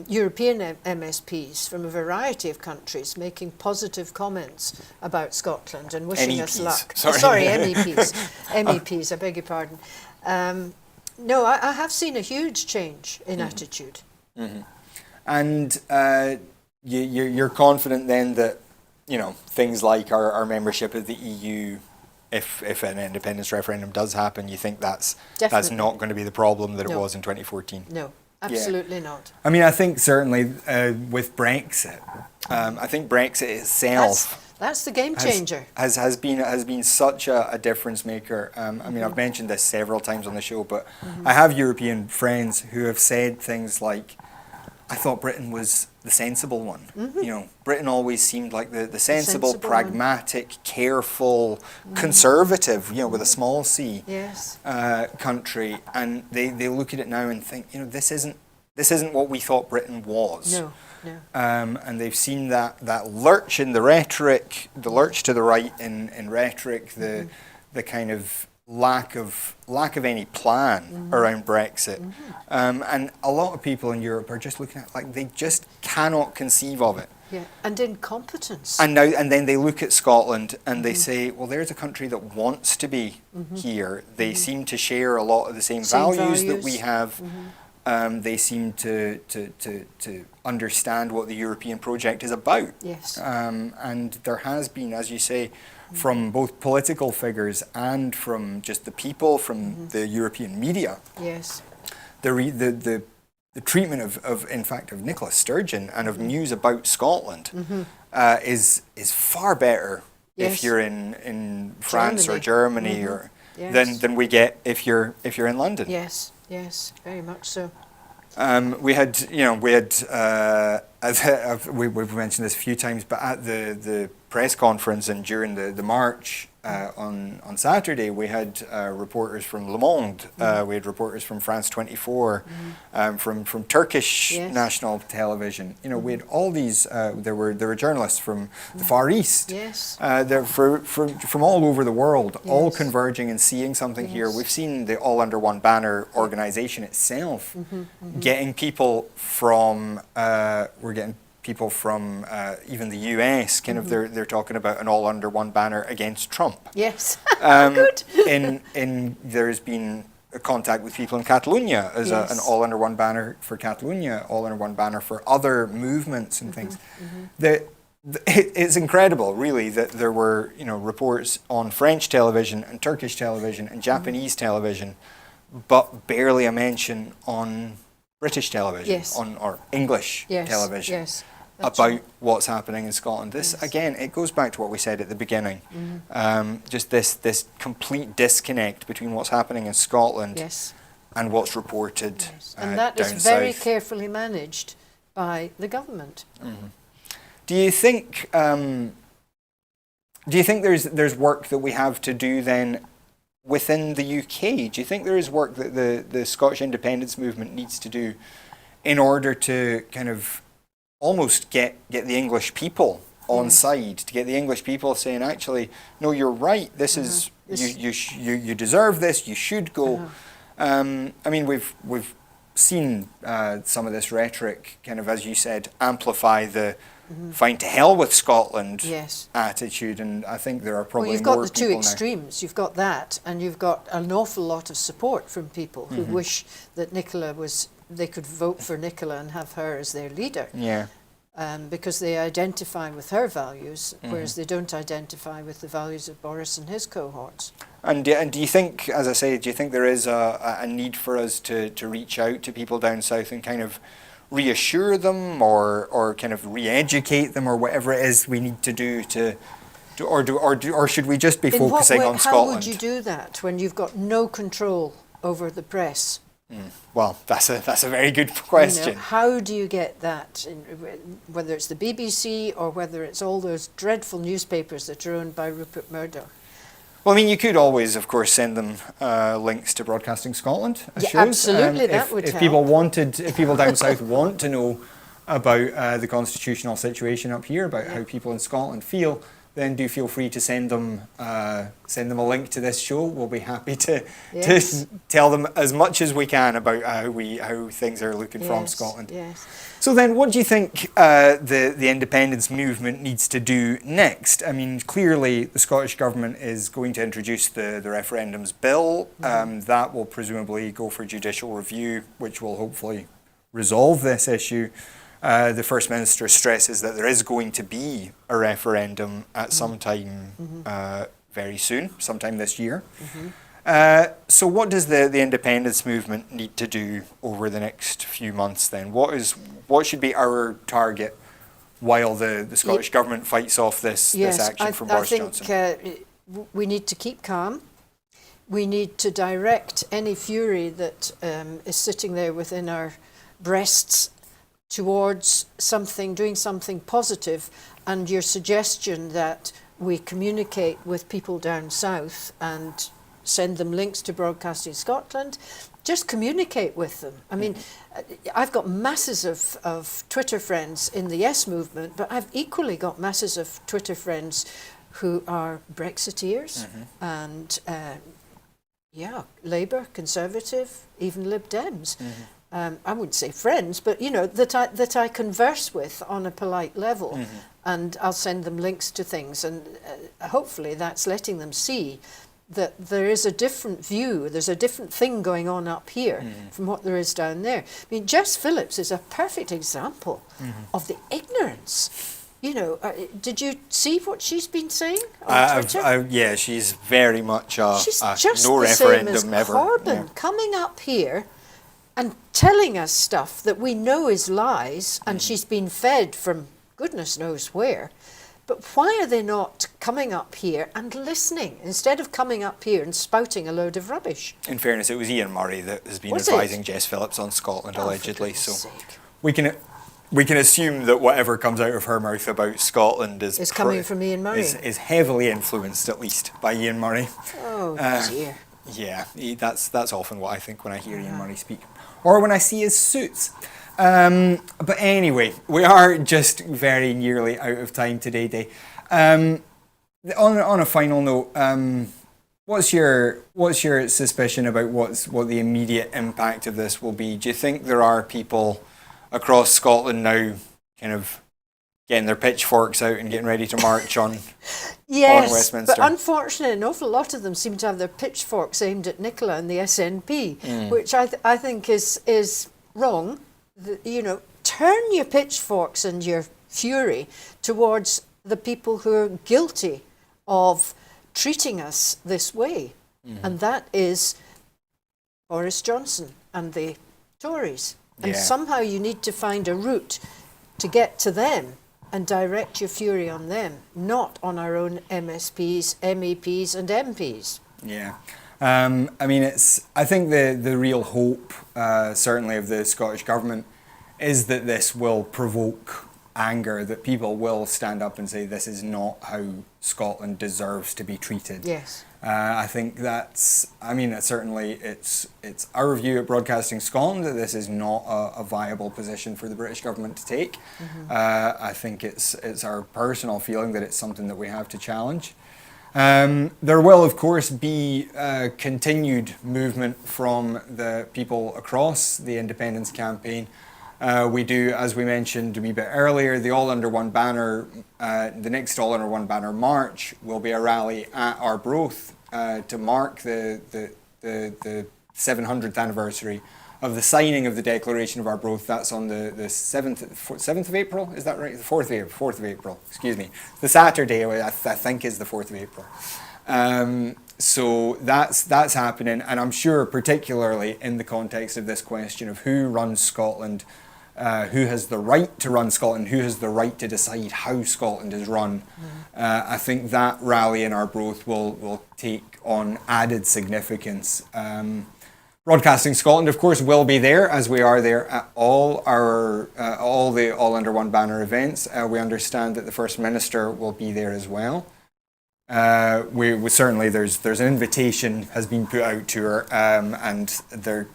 European MSPs from a variety of countries, making positive comments about Scotland and wishing us
MEPs.
luck.
Sorry.
MEPs. MEPs, I beg your pardon. No, I have seen a huge change in attitude.
And you're confident then that, you know, things like our membership of the EU, if an independence referendum does happen, you think that's not going to be the problem that it was in 2014?
No, absolutely not.
I mean, I think certainly with Brexit, I think Brexit itself
that's the game changer.
has been such a difference maker. I mean, I've mentioned this several times on the show, but I have European friends who have said things like, I thought Britain was the sensible one. You know, Britain always seemed like the sensible, pragmatic, careful, conservative, you know, with a small c, country. And they look at it now and think, you know, this isn't what we thought Britain was.
No.
And they've seen that lurch in the rhetoric, the lurch to the right in rhetoric, the kind of lack of any plan around Brexit, and a lot of people in Europe are just looking at it like they just cannot conceive of it.
Yeah, and incompetence.
And then they look at Scotland and they say, well, there's a country that wants to be here. They seem to share a lot of the same values that we have. They seem to understand what the European project is about.
Yes.
And there has been, as you say, from both political figures and from just the people, from the European media.
Yes.
The treatment of Nicola Sturgeon and of news about Scotland is far better if you're in France or Germany or than we get if you're in London.
Yes, very much so.
We've mentioned this a few times, but at the press conference and during the march on Saturday, we had reporters from Le Monde, we had reporters from France 24, from Turkish national television. You know, we had all these. There were journalists from the Far East.
Yes.
From all over the world, all converging and seeing something here. We've seen the All Under One Banner organization itself getting people from. We're getting people from even the US, kind of they're talking about an all under one banner against Trump.
Yes,
good. There's been a contact with people in Catalonia as an all under one banner for Catalonia, all under one banner for other movements and things. It's incredible, really, that there were reports on French television and Turkish television and Japanese television, but barely a mention on British television, or English television.
Yes.
About what's happening in Scotland. This again, it goes back to what we said at the beginning. Just this complete disconnect between what's happening in Scotland and what's reported
and that
down
is very
south.
carefully managed by the government.
Do you think there's work that we have to do then within the UK? Do you think there is work that the Scottish independence movement needs to do in order to kind of almost get the English people on side, to get the English people saying, actually, no, you're right, this is, you deserve this, you should go. I mean, we've seen some of this rhetoric, kind of, as you said, amplify the fine to hell with Scotland attitude, and I think there are probably
you've got
more
the two
people
extremes. You've got that, and you've got an awful lot of support from people who wish that Nicola was they could vote for Nicola and have her as their leader.
Yeah.
Because they identify with her values, whereas they don't identify with the values of Boris and his cohorts.
And do you think, as I say, do you think there is a need for us to reach out to people down south and kind of reassure them or kind of re-educate them or whatever it is we need to do or should we just be focusing on Scotland?
How would you do that when you've got no control over the press?
Well, that's a very good question.
You know, how do you get that, whether it's the BBC or whether it's all those dreadful newspapers that are owned by Rupert Murdoch?
Well, I mean, you could always, of course, send them links to Broadcasting Scotland shows.
Absolutely, that would help.
If people down south want to know about the constitutional situation up here, about how people in Scotland feel, then do feel free to send them a link to this show. We'll be happy to tell them as much as we can about how things are looking from Scotland.
Yes.
So then, what do you think the independence movement needs to do next? I mean, clearly the Scottish Government is going to introduce the referendums bill. That will presumably go for judicial review, which will hopefully resolve this issue. The First Minister stresses that there is going to be a referendum at some time very soon, sometime this year. So what does the independence movement need to do over the next few months then? What should be our target while the Scottish Government fights off this action from Boris Johnson?
I think we need to keep calm. We need to direct any fury that is sitting there within our breasts towards doing something positive, and your suggestion that we communicate with people down south and send them links to Broadcasting Scotland, just communicate with them. I mean, I've got masses of Twitter friends in the Yes movement, but I've equally got masses of Twitter friends who are Brexiteers and Labour, Conservative, even Lib Dems. I wouldn't say friends, but you know, that I converse with on a polite level, and I'll send them links to things, and hopefully that's letting them see that there is a different view, there's a different thing going on up here from what there is down there. I mean, Jess Phillips is a perfect example of the ignorance. You know, did you see what she's been saying on Twitter?
Yeah, she's very much
she's just
no
the
referendum
same as
ever.
Corbyn, coming up here and telling us stuff that we know is lies, and she's been fed from goodness knows where. But why are they not coming up here and listening instead of coming up here and spouting a load of rubbish?
In fairness, it was Ian Murray that has been advising Jess Phillips on Scotland, allegedly.
For
so
sake.
we can assume that whatever comes out of her mouth about Scotland is
coming from Ian Murray.
Is heavily influenced, at least, by Ian Murray.
Oh dear.
Yeah, that's often what I think when I hear Ian Murray speak, or when I see his suits. But anyway, we are just very nearly out of time today, Day. On a final note, what's your suspicion about what the immediate impact of this will be? Do you think there are people across Scotland now kind of getting their pitchforks out and getting ready to march on Westminster?
But unfortunately, an awful lot of them seem to have their pitchforks aimed at Nicola and the SNP, which I think is wrong. You know, turn your pitchforks and your fury towards the people who are guilty of treating us this way, and that is Boris Johnson and the Tories. And somehow you need to find a route to get to them and direct your fury on them, not on our own MSPs, MEPs and MPs.
Yeah. I mean, I think the real hope, certainly of the Scottish Government, is that this will provoke anger, that people will stand up and say this is not how Scotland deserves to be treated.
Yes.
I think certainly it's our view at Broadcasting Scotland that this is not a viable position for the British government to take. I think it's our personal feeling that it's something that we have to challenge. There will, of course, be continued movement from the people across the independence campaign. We do, as we mentioned a wee bit earlier, the All Under One Banner, the next All Under One Banner March will be a rally at Arbroath to mark the 700th anniversary of the signing of the Declaration of Arbroath. That's on the 7th of April, is that right? The 4th of April, excuse me. The Saturday, I think, is the 4th of April. So that's happening, and I'm sure particularly in the context of this question of who runs Scotland, who has the right to run Scotland, who has the right to decide how Scotland is run. I think that rally in Arbroath will take on added significance. Broadcasting Scotland, of course, will be there, as we are there at all the All Under One Banner events. We understand that the First Minister will be there as well. We certainly, there's an invitation has been put out to her, and there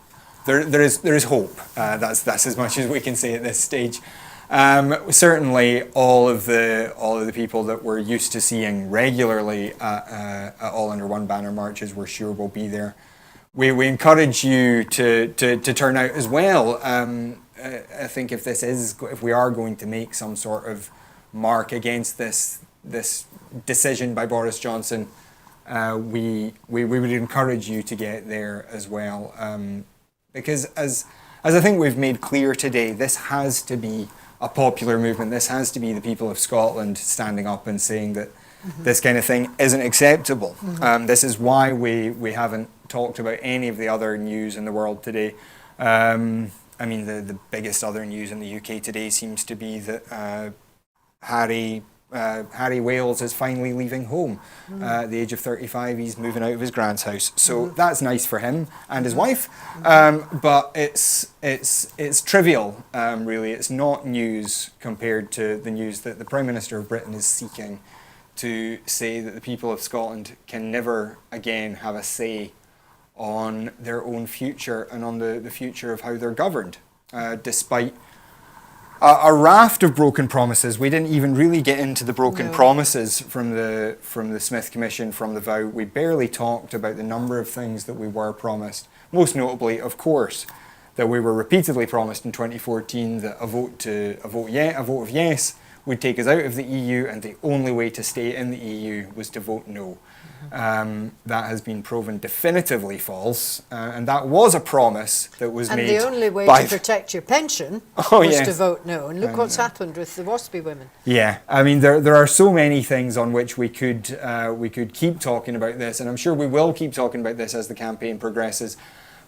is hope. That's as much as we can say at this stage. Certainly, all of the people that we're used to seeing regularly at All Under One Banner marches, we're sure will be there. We encourage you to turn out as well. I think if we are going to make some sort of mark against this decision by Boris Johnson, we would encourage you to get there as well, because as I think we've made clear today, this has to be a popular movement. This has to be the people of Scotland standing up and saying that this kind of thing isn't acceptable. This is why we haven't talked about any of the other news in the world today. I mean, the biggest other news in the UK today seems to be that Harry Wales is finally leaving home. At the age of 35, he's moving out of his grand's house. So that's nice for him and his wife. But it's trivial, really. It's not news compared to the news that the Prime Minister of Britain is seeking to say that the people of Scotland can never again have a say on their own future and on the future of how they're governed, despite a raft of broken promises. We didn't even really get into the broken promises from the Smith Commission, from the vow. We barely talked about the number of things that we were promised. Most notably, of course, that we were repeatedly promised in 2014 that a vote of yes would take us out of the EU, and the only way to stay in the EU was to vote no. That has been proven definitively false, and that was a promise that was made.
And the only way to protect your pension was to vote no. And look what's happened with the WASPy women. Yeah,
I mean, there are so many things on which we could keep talking about this, and I'm sure we will keep talking about this as the campaign progresses.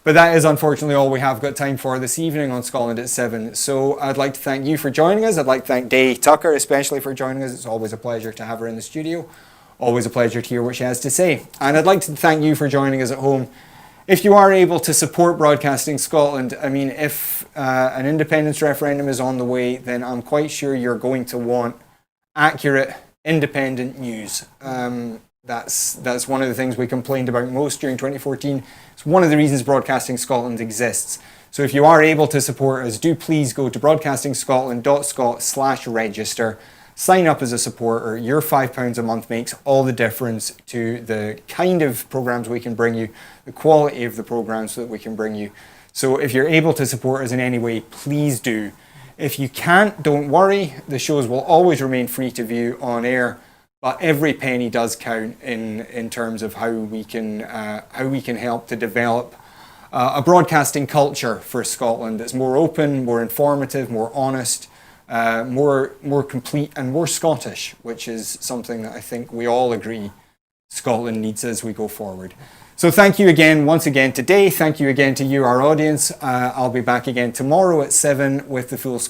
But that is unfortunately all we have got time for this evening on Scotland at 7. So I'd like to thank you for joining us. I'd like to thank Day Tucker especially for joining us. It's always a pleasure to have her in the studio. Always a pleasure to hear what she has to say. And I'd like to thank you for joining us at home. If you are able to support Broadcasting Scotland, I mean, if an independence referendum is on the way, then I'm quite sure you're going to want accurate, independent news. That's one of the things we complained about most during 2014. It's one of the reasons Broadcasting Scotland exists. So if you are able to support us, do please go to broadcastingscotland.scot/register. Sign up as a supporter. Your £5 a month makes all the difference to the kind of programmes we can bring you, the quality of the programmes that we can bring you. So if you're able to support us in any way, please do. If you can't, don't worry. The shows will always remain free to view on air. But every penny does count in terms of how we can help to develop a broadcasting culture for Scotland that's more open, more informative, more honest, more complete, and more Scottish, which is something that I think we all agree Scotland needs as we go forward. So thank you again, once again today. Thank you again to you, our audience. I'll be back again tomorrow at 7 with the full with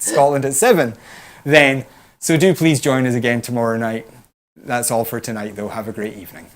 Scotland at 7. Then, so do please join us again tomorrow night. That's all for tonight, though. Have a great evening.